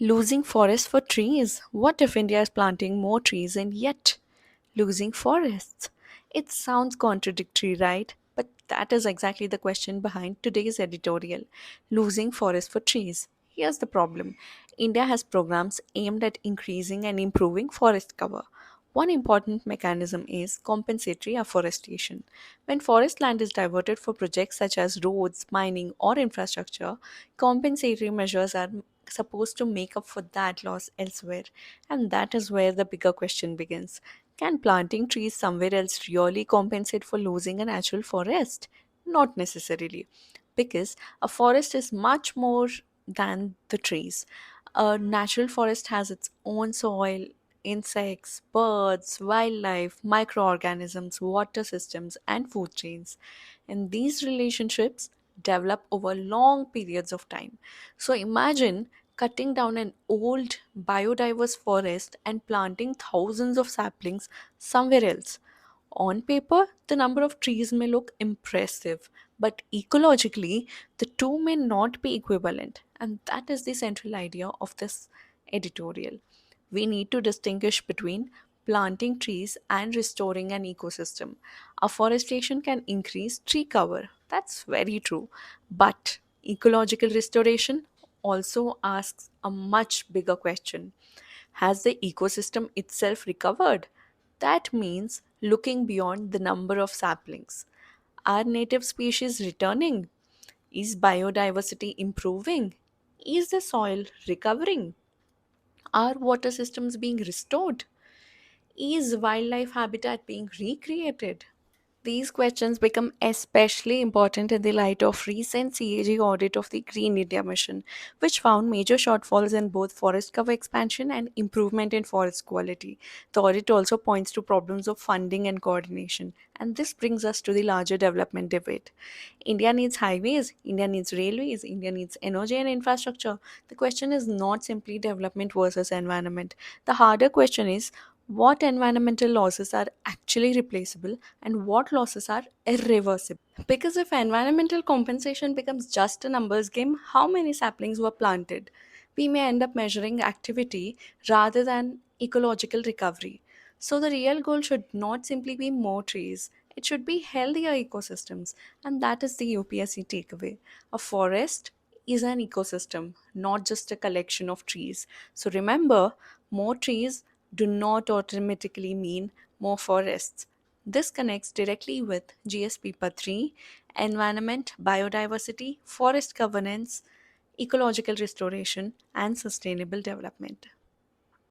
Losing forests for trees. What if India is planting more trees and yet losing forests? It sounds contradictory, right? But that is exactly the question behind today's editorial: losing forests for trees. Here's the problem: India has programs aimed at increasing and improving forest cover. One important mechanism is compensatory afforestation. When forest land is diverted for projects such as roads, mining, or infrastructure, compensatory measures are supposed to make up for that loss elsewhere. And that is where the bigger question begins. Can planting trees somewhere else really compensate for losing a natural forest? Not necessarily, because a forest is much more than the trees. A natural forest has its own soil, insects, birds, wildlife, microorganisms, water systems, and food chains. And these relationships develop over long periods of time. So imagine cutting down an old biodiverse forest and planting thousands of saplings somewhere else. On paper, the number of trees may look impressive, but ecologically, the two may not be equivalent. And that is the central idea of this editorial. We need to distinguish between planting trees and restoring an ecosystem. Afforestation can increase tree cover. That's very true. But ecological restoration also asks a much bigger question: has the ecosystem itself recovered? That means looking beyond the number of saplings. Are native species returning? Is biodiversity improving? Is the soil recovering? Are water systems being restored? Is wildlife habitat being recreated? These questions become especially important in the light of recent CAG audit of the Green India Mission, which found major shortfalls in both forest cover expansion and improvement in forest quality. The audit also points to problems of funding and coordination, and this brings us to the larger development debate. India needs highways, India needs railways, India needs energy and infrastructure. The question is not simply development versus environment. The harder question is, what environmental losses are actually replaceable and what losses are irreversible? Because if environmental compensation becomes just a numbers game, how many saplings were planted? We may end up measuring activity rather than ecological recovery. So, the real goal should not simply be more trees, it should be healthier ecosystems. And that is the UPSC takeaway. A forest is an ecosystem, not just a collection of trees. So, remember, more trees do not automatically mean more forests. This connects directly with GSP Paper 3: environment, biodiversity, forest governance, ecological restoration, and sustainable development.